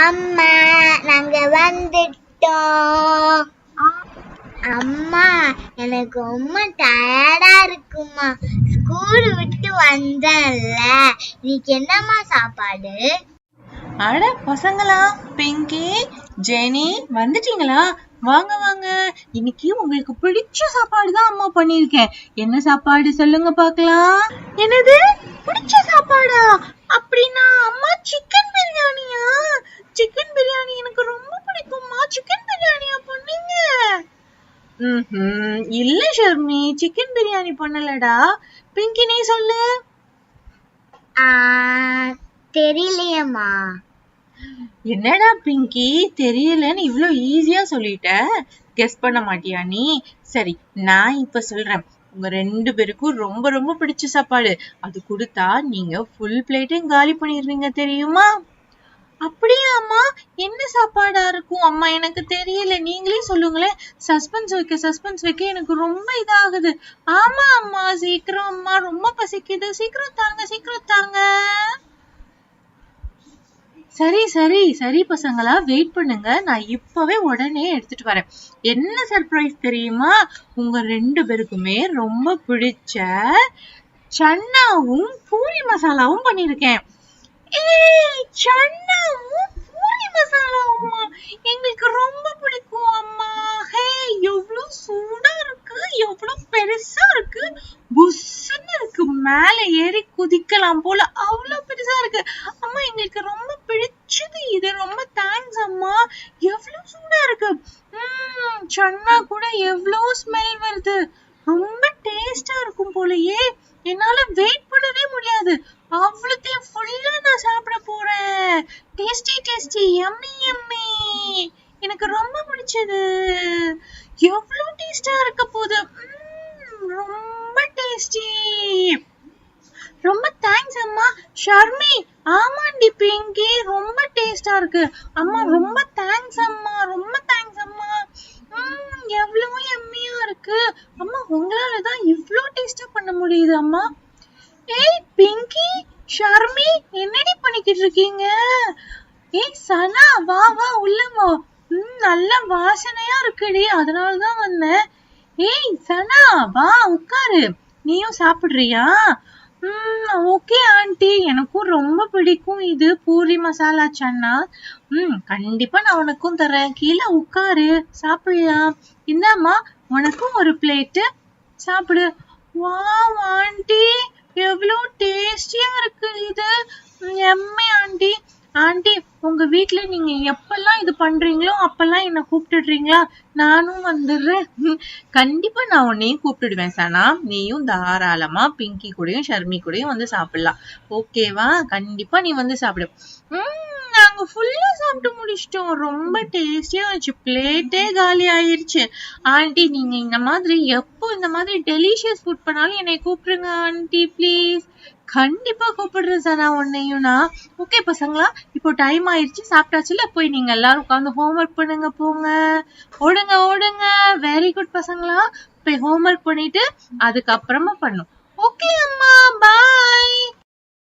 அம்மா நாங்க வந்துட்டோம். அம்மா எனக்கு ரொம்ப டயர்டா இருக்குமா. ஸ்கூல் விட்டு வந்தேன்ல. இன்னைக்கு என்னம்மா சாப்பாடு? அட பசங்களா, பிங்கி, ஜெனி வந்துட்டீங்களா? வாங்க வாங்க. இன்னைக்கு உங்களுக்கு பிடிச்ச சாப்பாடு தான் அம்மா பண்ணிருக்கேன். என்ன சாப்பாடு சொல்லுங்க பாக்கலாம். என்னது பிடிச்ச சாப்பாடா? அப்படின்னா அம்மா சிக்கன் பிரியாணியா? சிக்கன் பிரியாணி எனக்கு ரொம்ப பிடிக்கும்மா. சிக்கன் பிரியாணியா பண்ணீங்க? இல்ல ஷர்மி, சிக்கன் பிரியாணி பண்ணலடா. பிங்கி நீ சொல்லு. தெரியலையம்மா. என்னடா பிங்கி தெரியலன்னு இவ்ளோ ஈஸியா சொல்லிட்ட. கெஸ் பண்ண மாட்டியா நீ? சரி, நான் இப்ப சொல்றேன். உங்க 2 பேருக்கும் ரொம்ப ரொம்ப பிடிச்ச சாப்பாடு. அது கொடுத்தா நீங்க ஃபுல் பிளேட்டையும் காலி பண்ணிடுவீங்க தெரியுமா? அப்படியா அம்மா? என்ன சாப்பாடா இருக்கும் அம்மா? எனக்கு தெரியல, நீங்களே சொல்லுங்களேன். சஸ்பென்ஸ் வைக்க எனக்கு ரொம்ப இதாகுது. ஆமா அம்மா, சீக்கிரம் அம்மா, ரொம்ப பசிக்குது. சீக்கிரம் தாங்க. சரி பசங்களா, வெயிட் பண்ணுங்க. நான் இப்பவே உடனே எடுத்துட்டு வரேன். என்ன சர்ப்ரைஸ் தெரியுமா? உங்க 2 பேருக்குமே ரொம்ப பிடிச்ச சன்னாவும் பூரி மசாலாவும் பண்ணிருக்கேன். சன்னாவும் பூரி மசாலாவுமா? எங்களுக்கு ரொம்ப பிடிக்கும் அம்மா. ஹே, எவ்வளவு சூடா இருக்கு, எவ்வளவு பெருசா இருக்கு, புஷ்ஷுன்னு இருக்கு. மேல ஏறி குதிக்கலாம் போல அவ்வளவு பெருசா இருக்கு அம்மா. எங்களுக்கு ரொம்ப பிடிச்சது இது. ரொம்ப தேங்க்ஸ் அம்மா. எவ்வளவு சூடா இருக்கு. சன்னா கூட எவ்வளவு ஸ்மெல் வருது. ரொம்ப டேஸ்டா இருக்கும் போலயே. என்னால வெயிட் பண்ணவே முடியாது. அவ்வளத்தையும் ஃபுல்லா நான் சாப்பிட போறேன். Tasty yummy. எனக்கு ரொம்ப பிடிச்சது. எவ்வளவு டேஸ்டா இருக்க போகுது. ரொம்ப டேஸ்டி. ரொம்ப தேங்க்ஸ் அம்மா. ஷர்மி, ஆமாண்டி பிங்கி, ரொம்ப டேஸ்டா இருக்கு அம்மா. ரொம்ப தேங்க்ஸ் அம்மா. எவ்வளவு யம்மியா இருக்கு அம்மா. உங்களாலதான் இவ்ளோ டேஸ்டா பண்ண முடியுது அம்மா. ஏய் பிங்கி, ஷர்மி, என்னடி பண்ணிக்கிட்டு இருக்கீங்க? ஏய் சனா, வா உள்ள வா. நல்ல வாசனையா இருக்குடி, அதனாலதான் வந்தேன். ஏய் சனா, வா உட்காரு. நீயும் சாப்பிடுறியா? ஓகே ஆண்டி, எனக்கும் ரொம்ப பிடிக்கும் இது பூரி மசாலா சன்னா. கண்டிப்பா நான் உனக்கும் தரேன். கீழே உட்காரு, சாப்பிடலாம். இந்தாம்மா, உனக்கும் ஒரு பிளேட்டு, சாப்பிடு. வாவ் ஆண்டி, எவ்வளவு டேஸ்டியா இருக்கு இது. Emmy aunty. ஆண்டி, உங்க வீட்ல நீங்க எப்பெல்லாம் இது பண்றீங்களோ அப்பெல்லாம் என்ன கூப்பிட்டுடுறீங்களா? நானும் வந்துடுறேன். கண்டிப்பா நான் உன்னையும் கூப்பிட்டுடுவேன் சனா. நீயும் தாராளமா பிங்கி கூடயும் ஷர்மி கூடயும் வந்து சாப்பிடலாம். ஓகேவா? கண்டிப்பா நீ வந்து சாப்பிடு. நாங்க ஃபுல்லா சாப்பிட்டு முடிச்சிட்டோம். ரொம்ப டேஸ்டியா இருந்துச்சு. பிளேட்டே காலி ஆயிருச்சு. ஆண்டி, நீங்க இந்த மாதிரி எப்போ இந்த மாதிரி டெலிஷியஸ் ஃபுட் பண்ணாலும் என்னை கூப்பிடுங்க ஆண்டி ப்ளீஸ். கண்டிப்பா கூப்பிடுறேன் சனா உன்னையும் நான். ஓகே பசங்களா, இப்போ டைம் ஆயிருச்சு, சாப்பிட்டாச்சுல. போய் நீங்க எல்லாரும் உட்காந்து ஹோம்ஒர்க் பண்ணுங்க போங்க. ஓடுங்க. வெரி குட் பசங்களா. போய் ஹோம்ஒர்க் பண்ணிட்டு அதுக்கப்புறமா பண்ணும். ஓகே அம்மா, பாய்.